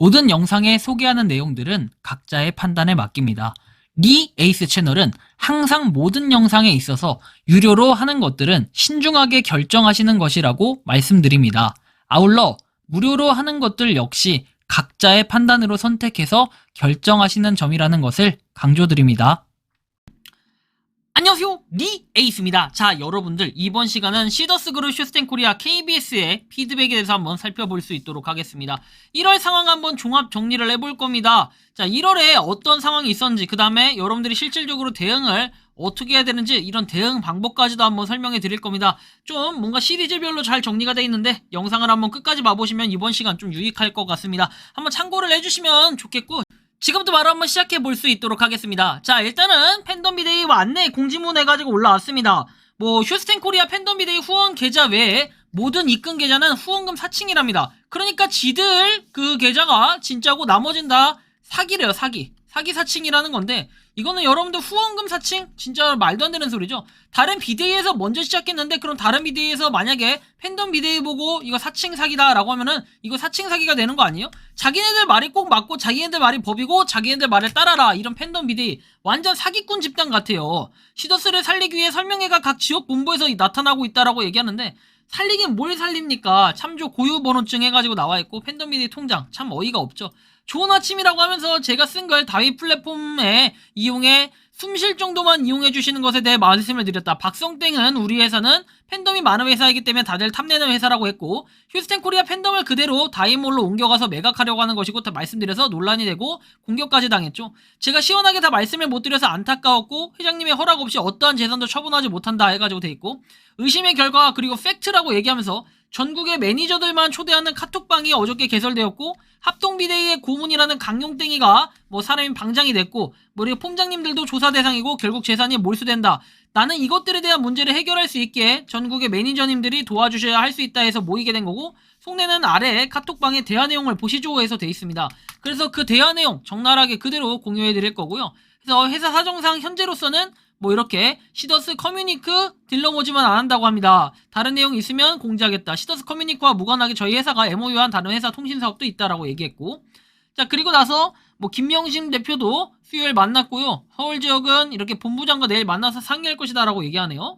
모든 영상에 소개하는 내용들은 각자의 판단에 맡깁니다. 리 에이스 채널은 항상 모든 영상에 있어서 유료로 하는 것들은 신중하게 결정하시는 것이라고 말씀드립니다. 아울러 무료로 하는 것들 역시 각자의 판단으로 선택해서 결정하시는 점이라는 것을 강조드립니다. 안녕하세요, 리 에이스입니다. 자, 여러분들 이번 시간은 시더스 그룹 슈스텐코리아 KBS의 피드백에 대해서 한번 살펴볼 수 있도록 하겠습니다. 1월 상황 한번 종합 정리를 해볼 겁니다. 자, 1월에 어떤 상황이 있었는지, 그 다음에 여러분들이 실질적으로 대응을 어떻게 해야 되는지, 이런 대응 방법까지도 한번 설명해 드릴 겁니다. 좀 뭔가 시리즈별로 잘 정리가 되어 있는데 영상을 한번 끝까지 봐보시면 이번 시간 좀 유익할 것 같습니다. 한번 참고를 해주시면 좋겠고, 지금부터 바로 한번 시작해 볼 수 있도록 하겠습니다. 자, 일단은 팬덤 비데이 안내 공지문 해가지고 올라왔습니다. 휴스텐 코리아 팬덤 비데이 후원 계좌 외에 모든 입금 계좌는 후원금 사칭이랍니다. 그러니까 지들 그 계좌가 진짜고 나머진 다 사기래요, 사기 사칭이라는 건데, 이거는 여러분들 후원금 사칭? 진짜 말도 안 되는 소리죠. 다른 비데이에서 먼저 시작했는데, 그럼 다른 비데이에서 만약에 팬덤 비데이 보고 이거 사칭 사기다 라고 하면은 이거 사칭 사기가 되는 거 아니에요? 자기네들 말이 꼭 맞고 자기네들 말이 법이고 자기네들 말을 따라라, 이런 팬덤 비데이 완전 사기꾼 집단 같아요. 시더스를 살리기 위해 설명회가 각 지역 본부에서 나타나고 있다라고 얘기하는데, 살리긴 뭘 살립니까? 참조 고유번호증 해가지고 나와있고 팬덤 비데이 통장, 참 어이가 없죠. 좋은 아침이라고 하면서 제가 쓴 걸 다위 플랫폼에 이용해 숨 쉴 정도만 이용해 주시는 것에 대해 말씀을 드렸다. 박성땡은 우리 회사는 팬덤이 많은 회사이기 때문에 다들 탐내는 회사라고 했고, 휴스텐 코리아 팬덤을 그대로 다이몰로 옮겨가서 매각하려고 하는 것이고 다 말씀드려서 논란이 되고 공격까지 당했죠. 제가 시원하게 다 말씀을 못 드려서 안타까웠고, 회장님의 허락 없이 어떠한 재산도 처분하지 못한다 해가지고 돼 있고, 의심의 결과 그리고 팩트라고 얘기하면서 전국의 매니저들만 초대하는 카톡방이 어저께 개설되었고, 합동비데이의 고문이라는 강용땡이가 사람이 방장이 됐고, 그리고 폼장님들도 조사 대상이고 결국 재산이 몰수된다. 나는 이것들에 대한 문제를 해결할 수 있게 전국의 매니저님들이 도와주셔야 할 수 있다 해서 모이게 된 거고, 속내는 아래에 카톡방의 대화 내용을 보시죠 해서 돼 있습니다. 그래서 그 대화 내용 적나라하게 그대로 공유해 드릴 거고요. 그래서 회사 사정상 현재로서는 이렇게 시더스 커뮤니크 딜러 모집은 안 한다고 합니다. 다른 내용 있으면 공지하겠다. 시더스 커뮤니크와 무관하게 저희 회사가 MOU한 다른 회사 통신 사업도 있다라고 얘기했고, 자, 그리고 나서 김명심 대표도 수요일 만났고요. 서울 지역은 이렇게 본부장과 내일 만나서 상의할 것이다라고 얘기하네요.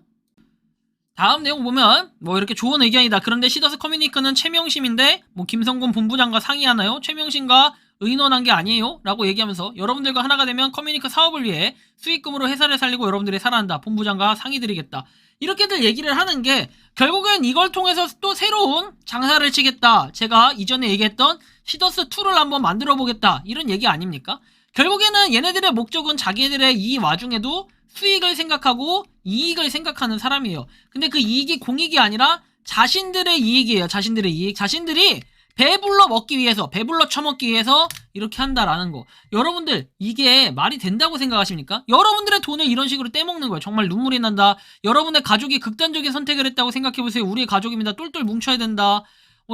다음 내용 보면 이렇게 좋은 의견이다. 그런데 시더스 커뮤니크는 최명심인데 김성곤 본부장과 상의하나요? 최명심과 의논한 게 아니에요? 라고 얘기하면서 여러분들과 하나가 되면 커뮤니크 사업을 위해 수익금으로 회사를 살리고 여러분들이 살아난다. 본부장과 상의드리겠다. 이렇게들 얘기를 하는 게, 결국엔 이걸 통해서 또 새로운 장사를 치겠다. 제가 이전에 얘기했던 시더스2를 한번 만들어 보겠다. 이런 얘기 아닙니까? 결국에는 얘네들의 목적은 자기네들의 이 와중에도 수익을 생각하고 이익을 생각하는 사람이에요. 근데 그 이익이 공익이 아니라 자신들의 이익이에요. 자신들의 이익. 자신들이 배불러 먹기 위해서, 배불러 처먹기 위해서 이렇게 한다라는 거. 여러분들 이게 말이 된다고 생각하십니까? 여러분들의 돈을 이런 식으로 떼먹는 거예요. 정말 눈물이 난다. 여러분의 가족이 극단적인 선택을 했다고 생각해보세요. 우리의 가족입니다. 똘똘 뭉쳐야 된다.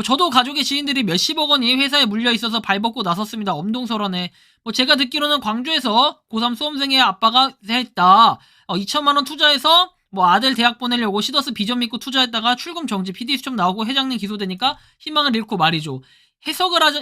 저도 가족의 지인들이 몇십억 원이 회사에 물려 있어서 발벗고 나섰습니다. 엄동설원에. 제가 듣기로는 광주에서 고3 수험생의 아빠가 했다. 2천만 원 투자해서 아들 대학 보내려고 시더스 비전 믿고 투자했다가 출금 정지, PD 수첩 나오고 회장님 기소되니까 희망을 잃고 말이죠.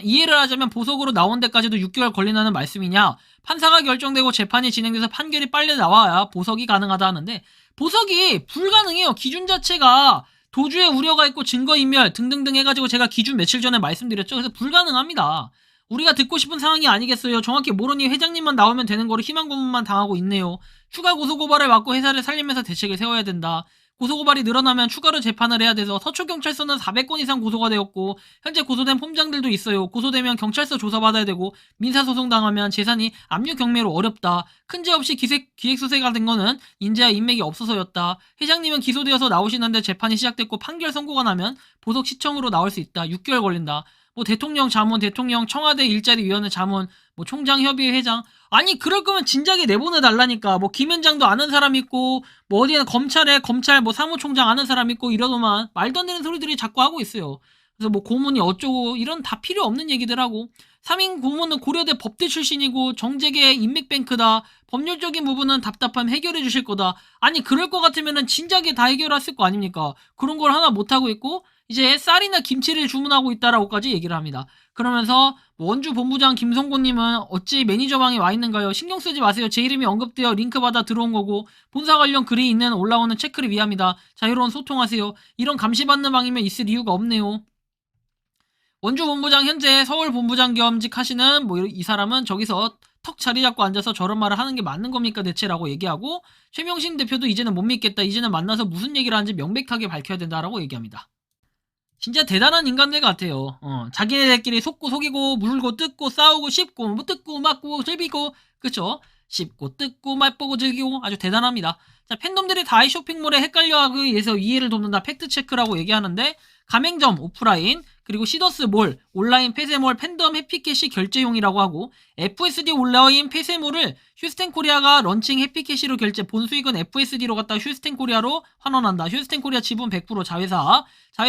이해를 하자면 보석으로 나온 데까지도 6개월 걸린다는 말씀이냐? 판사가 결정되고 재판이 진행돼서 판결이 빨리 나와야 보석이 가능하다 하는데, 보석이 불가능해요. 기준 자체가 도주의 우려가 있고 증거인멸 등등등 해가지고 제가 기준 며칠 전에 말씀드렸죠. 그래서 불가능합니다. 우리가 듣고 싶은 상황이 아니겠어요. 정확히 모르니 회장님만 나오면 되는 거로 희망고문만 당하고 있네요. 추가 고소고발을 막고 회사를 살리면서 대책을 세워야 된다. 고소고발이 늘어나면 추가로 재판을 해야 돼서 서초경찰서는 400건 이상 고소가 되었고, 현재 고소된 폼장들도 있어요. 고소되면 경찰서 조사받아야 되고, 민사소송 당하면 재산이 압류 경매로 어렵다. 큰 죄 없이 기획수사가 된 거는 인재와 인맥이 없어서였다. 회장님은 기소되어서 나오시는데 재판이 시작됐고 판결 선고가 나면 보석 시청으로 나올 수 있다. 6개월 걸린다. 대통령 자문, 대통령 청와대 일자리위원회 자문, 총장협의회 회장. 아니, 그럴 거면 진작에 내보내달라니까. 김현장도 아는 사람 있고, 어디에 검찰 사무총장 아는 사람 있고, 이러더만 말도 안 되는 소리들이 자꾸 하고 있어요. 그래서 고문이 어쩌고, 이런 다 필요 없는 얘기들 하고, 3인 고문은 고려대 법대 출신이고, 정재계 인맥뱅크다. 법률적인 부분은 답답함 해결해 주실 거다. 아니, 그럴 것 같으면은 진작에 다 해결했을 거 아닙니까? 그런 걸 하나 못하고 있고, 이제 쌀이나 김치를 주문하고 있다라고까지 얘기를 합니다. 그러면서 원주 본부장 김성곤님은 어찌 매니저방에 와 있는가요? 신경 쓰지 마세요. 제 이름이 언급되어 링크 받아 들어온 거고 본사 관련 글이 있는 올라오는 체크를 위함이다. 자유로운 소통하세요. 이런 감시받는 방이면 있을 이유가 없네요. 원주 본부장 현재 서울 본부장 겸직 하시는 뭐 이 사람은 저기서 턱 자리 잡고 앉아서 저런 말을 하는 게 맞는 겁니까 대체라고 얘기하고 최명신 대표도 이제는 못 믿겠다. 이제는 만나서 무슨 얘기를 하는지 명백하게 밝혀야 된다라고 얘기합니다. 진짜 대단한 인간들 같아요. 자기네들끼리 속고 속이고 물고 뜯고 싸우고 씹고 뭐 뜯고 맞고 즐기고 그쵸? 씹고 뜯고 맛보고 즐기고 아주 대단합니다. 자, 팬덤들이 다이 쇼핑몰에 헷갈려하기 위해서 이해를 돕는다 팩트체크라고 얘기하는데 가맹점 오프라인 그리고 시더스몰 온라인 폐쇄몰 팬덤 해피캐시 결제용이라고 하고 FSD 온라인 폐쇄몰을 휴스텐코리아가 런칭 해피캐시로 결제 본수익은 FSD로 갔다가 휴스텐코리아로 환원한다. 휴스텐코리아 지분 100% 자회사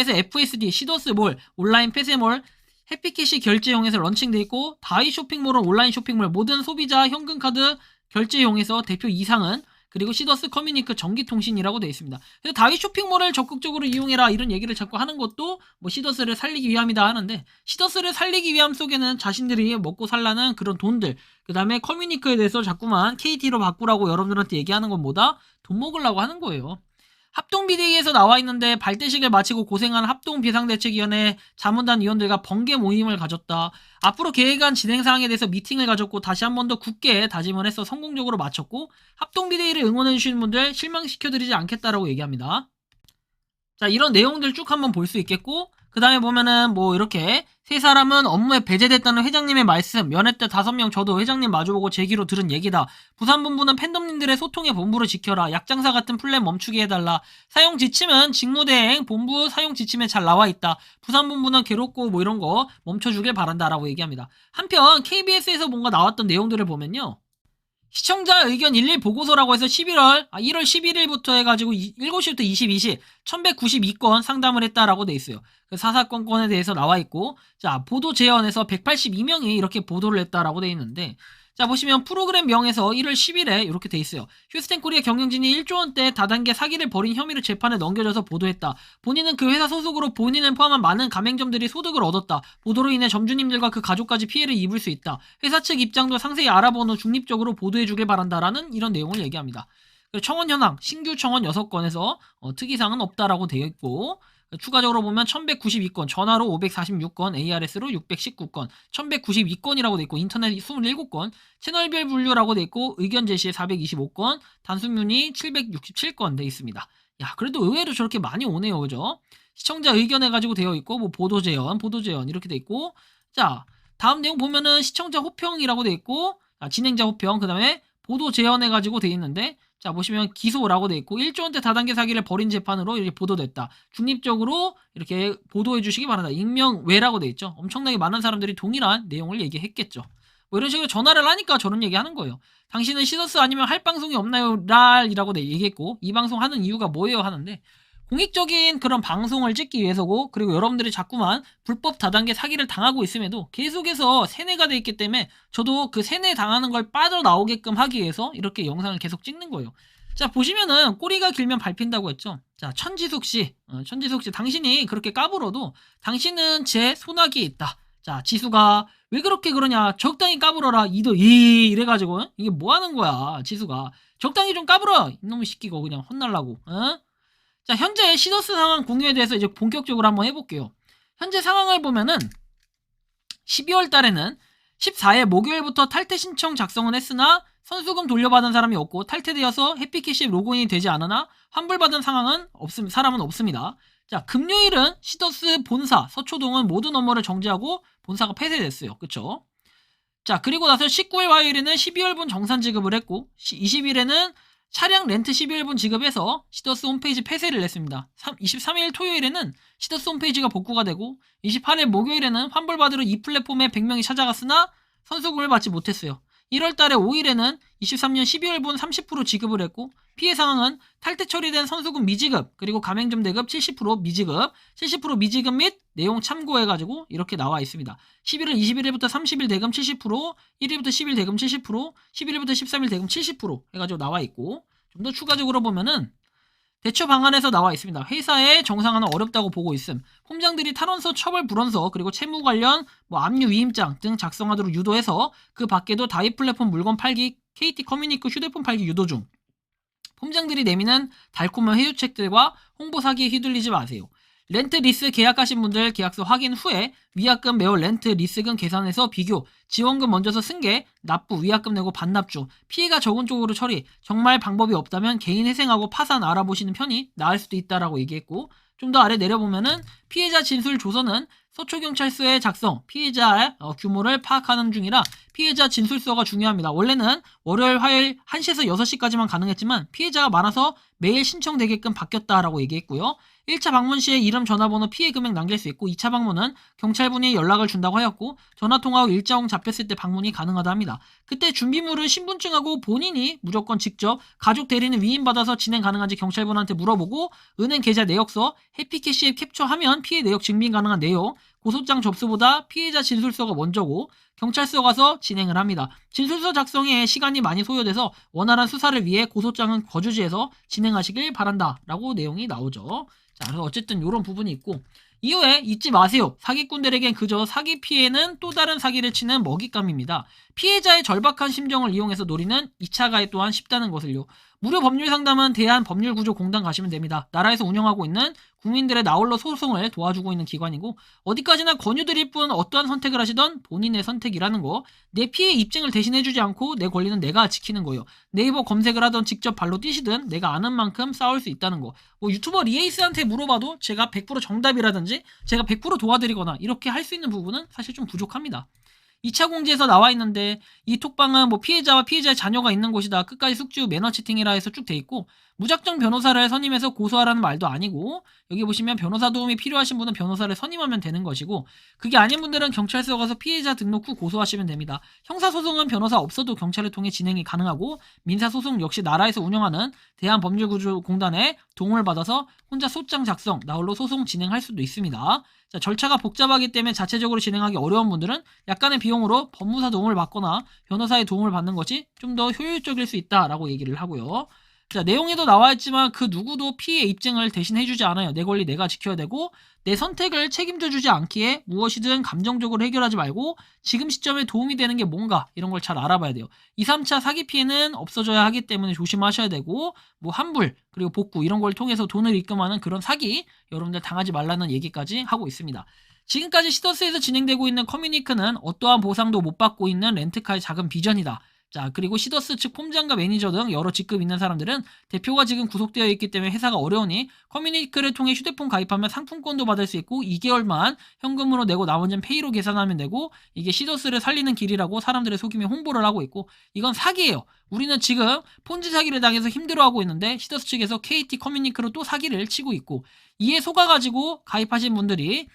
FSD 시더스몰 온라인 폐쇄몰 해피캐시 결제용에서 런칭돼 있고 다이 쇼핑몰은 온라인 쇼핑몰 모든 소비자 현금카드 결제용에서 대표 이상은 그리고 시더스 커뮤니크 전기통신이라고 되어 있습니다. 그래서 다이 쇼핑몰을 적극적으로 이용해라 이런 얘기를 자꾸 하는 것도 뭐 시더스를 살리기 위함이다 하는데 시더스를 살리기 위함 속에는 자신들이 먹고 살라는 그런 돈들 그 다음에 커뮤니크에 대해서 자꾸만 KT로 바꾸라고 여러분들한테 얘기하는 것보다 돈 먹으려고 하는 거예요. 합동비대위에서 나와 있는데 발대식을 마치고 고생한 합동비상대책위원회 자문단 위원들과 번개 모임을 가졌다. 앞으로 계획안 진행사항에 대해서 미팅을 가졌고 다시 한 번 더 굳게 다짐을 해서 성공적으로 마쳤고 합동비대위를 응원해주시는 분들 실망시켜드리지 않겠다라고 얘기합니다. 자, 이런 내용들 쭉 한번 볼 수 있겠고 그 다음에 보면은 뭐 이렇게 세 사람은 업무에 배제됐다는 회장님의 말씀 면회 때 5명 저도 회장님 마주보고 제 귀로 들은 얘기다. 부산본부는 팬덤님들의 소통의 본부를 지켜라. 약장사 같은 플랜 멈추게 해달라. 사용 지침은 직무대행 본부 사용 지침에 잘 나와있다. 부산본부는 괴롭고 뭐 이런 거 멈춰주길 바란다라고 얘기합니다. 한편 KBS에서 뭔가 나왔던 내용들을 보면요. 시청자 의견 11 보고서라고 해서 1월 11일부터 해가지고 7시부터 22시 1192건 상담을 했다라고 돼 있어요. 그 사사건건에 대해서 나와 있고, 자, 보도 재연에서 182명이 이렇게 보도를 했다라고 돼 있는데, 자, 보시면 프로그램 명에서 1월 10일에 이렇게 돼 있어요. 휴스텐 코리아 경영진이 1조 원대 다단계 사기를 벌인 혐의로 재판에 넘겨져서 보도했다. 본인은 그 회사 소속으로 본인을 포함한 많은 가맹점들이 소득을 얻었다. 보도로 인해 점주님들과 그 가족까지 피해를 입을 수 있다. 회사 측 입장도 상세히 알아본 후 중립적으로 보도해주길 바란다라는 이런 내용을 얘기합니다. 청원 현황, 신규 청원 6건에서 특이사항은 없다라고 되어 있고 추가적으로 보면 1192건, 전화로 546건, ARS로 619건, 1192건이라고 돼 있고 인터넷 27건, 채널별 분류라고 돼 있고 의견 제시에 425건, 단순 문의 767건 돼 있습니다. 야, 그래도 의외로 저렇게 많이 오네요. 그죠? 시청자 의견 해가지고 되어 있고 뭐 보도 재연 이렇게 돼 있고 자, 다음 내용 보면은 시청자 호평이라고 돼 있고 진행자 호평, 그 다음에 보도 재연 해가지고 돼 있는데 자, 보시면 기소라고 돼 있고 1조 원대 다단계 사기를 벌인 재판으로 이렇게 보도됐다. 중립적으로 이렇게 보도해 주시기 바란다. 익명외라고 돼 있죠. 엄청나게 많은 사람들이 동일한 내용을 얘기했겠죠. 뭐 이런 식으로 전화를 하니까 저런 얘기 하는 거예요. 당신은 시더스 아니면 할 방송이 없나요? 랄이라고 얘기했고 이 방송 하는 이유가 뭐예요? 하는데 공익적인 그런 방송을 찍기 위해서고 그리고 여러분들이 자꾸만 불법 다단계 사기를 당하고 있음에도 계속해서 세뇌가 돼 있기 때문에 저도 그 세뇌 당하는 걸 빠져나오게끔 하기 위해서 이렇게 영상을 계속 찍는 거예요. 자, 보시면은 꼬리가 길면 밟힌다고 했죠. 자, 천지숙 씨 당신이 그렇게 까불어도 당신은 제 손아귀에 있다. 자, 지수가 왜 그렇게 그러냐, 적당히 까불어라. 이래가지고 이게 뭐 하는 거야. 지수가 적당히 좀 까불어. 이놈의 시키고 그냥 혼날라고. 자, 현재 시더스 상황 공유에 대해서 이제 본격적으로 한번 해볼게요. 현재 상황을 보면은 12월 달에는 14일 목요일부터 탈퇴 신청 작성은 했으나 선수금 돌려받은 사람이 없고 탈퇴되어서 해피캐시 로그인이 되지 않으나 환불받은 사람은 없습니다. 자, 금요일은 시더스 본사 서초동은 모든 업무를 정지하고 본사가 폐쇄됐어요. 그쵸? 자, 그리고 나서 19일 화요일에는 12월분 정산 지급을 했고 20일에는 차량 렌트 12일분 지급해서 시더스 홈페이지 폐쇄를 했습니다. 23일 토요일에는 시더스 홈페이지가 복구가 되고 28일 목요일에는 환불받으러 이 플랫폼에 100명이 찾아갔으나 선수금을 받지 못했어요. 1월달에 5일에는 23년 12월분 30% 지급을 했고 피해 상황은 탈퇴 처리된 선수금 미지급 그리고 가맹점 대급 70% 미지급 70% 미지급 및 내용 참고해가지고 이렇게 나와 있습니다. 11월 21일부터 30일 대금 70% 1일부터 10일 대금 70% 11일부터 13일 대금 70% 해가지고 나와 있고 좀 더 추가적으로 보면은 대처 방안에서 나와 있습니다. 회사의 정상화는 어렵다고 보고 있음. 폼장들이 탈원서, 처벌 불원서, 그리고 채무 관련 압류 위임장 등 작성하도록 유도해서 그 밖에도 다이 플랫폼 물건 팔기, KT 커뮤니크 휴대폰 팔기 유도 중. 폼장들이 내미는 달콤한 회유책들과 홍보 사기에 휘둘리지 마세요. 렌트 리스 계약하신 분들 계약서 확인 후에 위약금 매월 렌트 리스금 계산해서 비교, 지원금 먼저서 승계, 납부, 위약금 내고 반납 중, 피해가 적은 쪽으로 처리, 정말 방법이 없다면 개인 회생하고 파산 알아보시는 편이 나을 수도 있다라고 얘기했고, 좀 더 아래 내려보면은 피해자 진술 조서는 서초경찰서에 작성, 피해자의 규모를 파악하는 중이라 피해자 진술서가 중요합니다. 원래는 월요일, 화요일 1시에서 6시까지만 가능했지만 피해자가 많아서 매일 신청되게끔 바뀌었다라고 얘기했고요. 1차 방문 시에 이름, 전화번호, 피해 금액 남길 수 있고 2차 방문은 경찰분이 연락을 준다고 하였고 전화통화 후 일정 잡혔을 때 방문이 가능하다 합니다. 그때 준비물은 신분증하고 본인이 무조건 직접 가족 대리는 위임받아서 진행 가능한지 경찰분한테 물어보고 은행 계좌 내역서, 해피캐시 앱 캡처하면 피해 내역 증빙 가능한 내용, 고소장 접수보다 피해자 진술서가 먼저고 경찰서 가서 진행을 합니다. 진술서 작성에 시간이 많이 소요돼서 원활한 수사를 위해 고소장은 거주지에서 진행하시길 바란다 라고 내용이 나오죠. 자, 그래서 어쨌든 이런 부분이 있고 이후에 잊지 마세요. 사기꾼들에겐 그저 사기 피해는 또 다른 사기를 치는 먹잇감입니다. 피해자의 절박한 심정을 이용해서 노리는 2차 가입 또한 쉽다는 것을요. 무료 법률 상담은 대한법률구조공단 가시면 됩니다. 나라에서 운영하고 있는 국민들의 나홀로 소송을 도와주고 있는 기관이고 어디까지나 권유드릴 뿐 어떠한 선택을 하시던 본인의 선택이라는 거, 내 피해 입증을 대신해주지 않고 내 권리는 내가 지키는 거예요. 네이버 검색을 하던 직접 발로 뛰시든 내가 아는 만큼 싸울 수 있다는 거. 유튜버 리에이스한테 물어봐도 제가 100% 정답이라든지 제가 100% 도와드리거나 이렇게 할 수 있는 부분은 사실 좀 부족합니다. 2차 공지에서 나와 있는데 이 톡방은 피해자와 피해자의 자녀가 있는 곳이다. 끝까지 숙주 매너 채팅이라 해서 쭉 돼 있고 무작정 변호사를 선임해서 고소하라는 말도 아니고 여기 보시면 변호사 도움이 필요하신 분은 변호사를 선임하면 되는 것이고 그게 아닌 분들은 경찰서 가서 피해자 등록 후 고소하시면 됩니다. 형사소송은 변호사 없어도 경찰을 통해 진행이 가능하고 민사소송 역시 나라에서 운영하는 대한법률구조공단의 도움을 받아서 혼자 소장 작성, 나홀로 소송 진행할 수도 있습니다. 자, 절차가 복잡하기 때문에 자체적으로 진행하기 어려운 분들은 약간의 비용으로 법무사 도움을 받거나 변호사의 도움을 받는 것이 좀 더 효율적일 수 있다라고 얘기를 하고요. 자, 내용에도 나와 있지만 그 누구도 피해 입증을 대신 해주지 않아요. 내 권리 내가 지켜야 되고 내 선택을 책임져 주지 않기에 무엇이든 감정적으로 해결하지 말고 지금 시점에 도움이 되는 게 뭔가 이런 걸 잘 알아봐야 돼요. 2, 3차 사기 피해는 없어져야 하기 때문에 조심하셔야 되고 환불 그리고 복구 이런 걸 통해서 돈을 입금하는 그런 사기 여러분들 당하지 말라는 얘기까지 하고 있습니다. 지금까지 시더스에서 진행되고 있는 커뮤니크는 어떠한 보상도 못 받고 있는 렌트카의 작은 비전이다. 자, 그리고 시더스 측 폼장과 매니저 등 여러 직급 있는 사람들은 대표가 지금 구속되어 있기 때문에 회사가 어려우니 커뮤니크를 통해 휴대폰 가입하면 상품권도 받을 수 있고 2개월만 현금으로 내고 나머지는 페이로 계산하면 되고 이게 시더스를 살리는 길이라고 사람들의 속임에 홍보를 하고 있고 이건 사기예요. 우리는 지금 폰지 사기를 당해서 힘들어하고 있는데 시더스 측에서 KT 커뮤니크로 또 사기를 치고 있고 이에 속아가지고 가입하신 분들이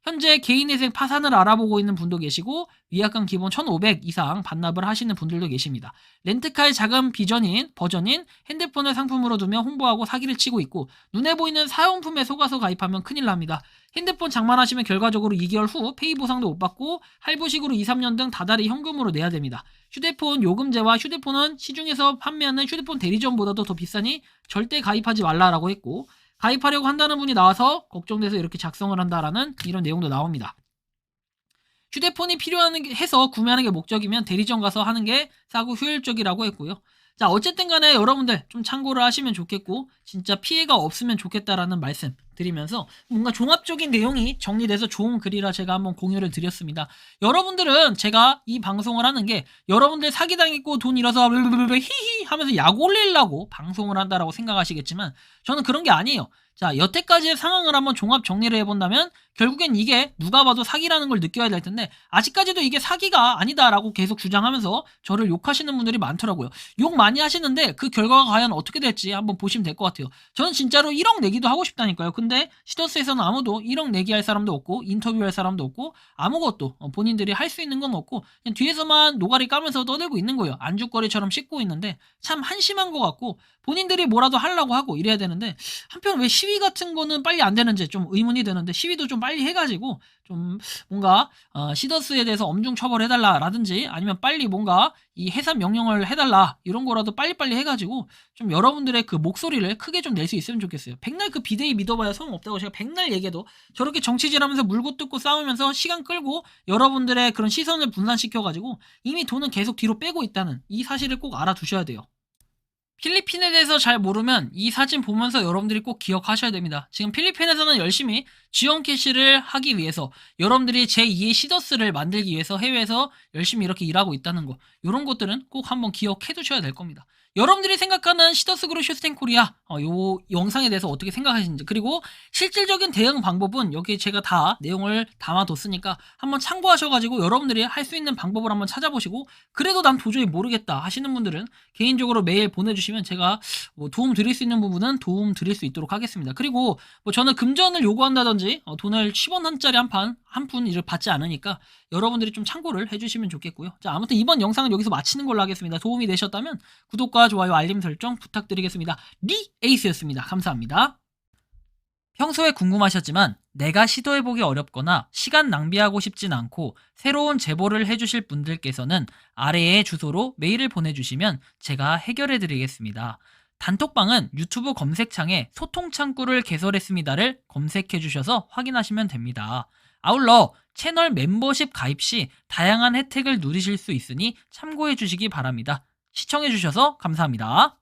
현재 개인회생 파산을 알아보고 있는 분도 계시고 위약금 기본 1,500 이상 반납을 하시는 분들도 계십니다. 렌트카의 작은 버전인 핸드폰을 상품으로 두며 홍보하고 사기를 치고 있고 눈에 보이는 사용품에 속아서 가입하면 큰일 납니다. 핸드폰 장만하시면 결과적으로 2개월 후 페이 보상도 못 받고 할부식으로 2, 3년 등 다달이 현금으로 내야 됩니다. 휴대폰 요금제와 휴대폰은 시중에서 판매하는 휴대폰 대리점보다도 더 비싸니 절대 가입하지 말라라고 했고 가입하려고 한다는 분이 나와서 걱정돼서 이렇게 작성을 한다라는 이런 내용도 나옵니다. 휴대폰이 필요해서 구매하는 게 목적이면 대리점 가서 하는 게 싸고 효율적이라고 했고요. 자, 어쨌든 간에 여러분들 좀 참고를 하시면 좋겠고 진짜 피해가 없으면 좋겠다라는 말씀 드리면서 뭔가 종합적인 내용이 정리돼서 좋은 글이라 제가 한번 공유를 드렸습니다. 여러분들은 제가 이 방송을 하는 게 여러분들 사기당했고 돈 잃어서 히히 하면서 약 올리려고 방송을 한다라고 생각하시겠지만 저는 그런 게 아니에요. 자, 여태까지의 상황을 한번 종합 정리를 해본다면 결국엔 이게 누가 봐도 사기라는 걸 느껴야 될 텐데 아직까지도 이게 사기가 아니다라고 계속 주장하면서 저를 욕하시는 분들이 많더라고요. 욕 많이 하시는데 그 결과가 과연 어떻게 될지 한번 보시면 될 것 같아요. 저는 진짜로 1억 내기도 하고 싶다니까요. 근데 시더스에서는 아무도 1억 내기 할 사람도 없고 인터뷰할 사람도 없고 아무것도 본인들이 할 수 있는 건 없고 그냥 뒤에서만 노가리 까면서 떠들고 있는 거예요. 안주거리처럼 씹고 있는데 참 한심한 것 같고 본인들이 뭐라도 하려고 하고 이래야 되는데 한편 왜 시위 같은 거는 빨리 안 되는지 좀 의문이 되는데 시위도 좀 빨리 해가지고 좀 뭔가 시더스에 대해서 엄중 처벌해달라라든지 아니면 빨리 뭔가 이 해산 명령을 해달라 이런 거라도 빨리빨리 해가지고 좀 여러분들의 그 목소리를 크게 좀 낼 수 있으면 좋겠어요. 백날 그 비대위 믿어봐야 소용없다고 제가 백날 얘기해도 저렇게 정치질하면서 물고 뜯고 싸우면서 시간 끌고 여러분들의 그런 시선을 분산시켜가지고 이미 돈은 계속 뒤로 빼고 있다는 이 사실을 꼭 알아두셔야 돼요. 필리핀에 대해서 잘 모르면 이 사진 보면서 여러분들이 꼭 기억하셔야 됩니다. 지금 필리핀에서는 열심히 지원 캐시를 하기 위해서 여러분들이 제2의 시더스를 만들기 위해서 해외에서 열심히 이렇게 일하고 있다는 거 이런 것들은 꼭 한번 기억해 두셔야 될 겁니다. 여러분들이 생각하는 시더스 그룹 쇼스텐 코리아 요 영상에 대해서 어떻게 생각하시는지 그리고 실질적인 대응 방법은 여기 제가 다 내용을 담아뒀으니까 한번 참고하셔가지고 여러분들이 할 수 있는 방법을 한번 찾아보시고 그래도 난 도저히 모르겠다 하시는 분들은 개인적으로 메일 보내주시면 제가 뭐 도움 드릴 수 있는 부분은 도움 드릴 수 있도록 하겠습니다. 그리고 뭐 저는 금전을 요구한다든지 돈을 10원짜리 한 푼 이를 받지 않으니까 여러분들이 좀 참고를 해주시면 좋겠고요. 자, 아무튼 이번 영상은 여기서 마치는 걸로 하겠습니다. 도움이 되셨다면 구독과 좋아요, 알림 설정 부탁드리겠습니다. 리에이스였습니다. 감사합니다. 평소에 궁금하셨지만 내가 시도해보기 어렵거나 시간 낭비하고 싶진 않고 새로운 제보를 해주실 분들께서는 아래의 주소로 메일을 보내주시면 제가 해결해드리겠습니다. 단톡방은 유튜브 검색창에 소통창구를 개설했습니다를 검색해주셔서 확인하시면 됩니다. 아울러 채널 멤버십 가입 시 다양한 혜택을 누리실 수 있으니 참고해주시기 바랍니다. 시청해주셔서 감사합니다.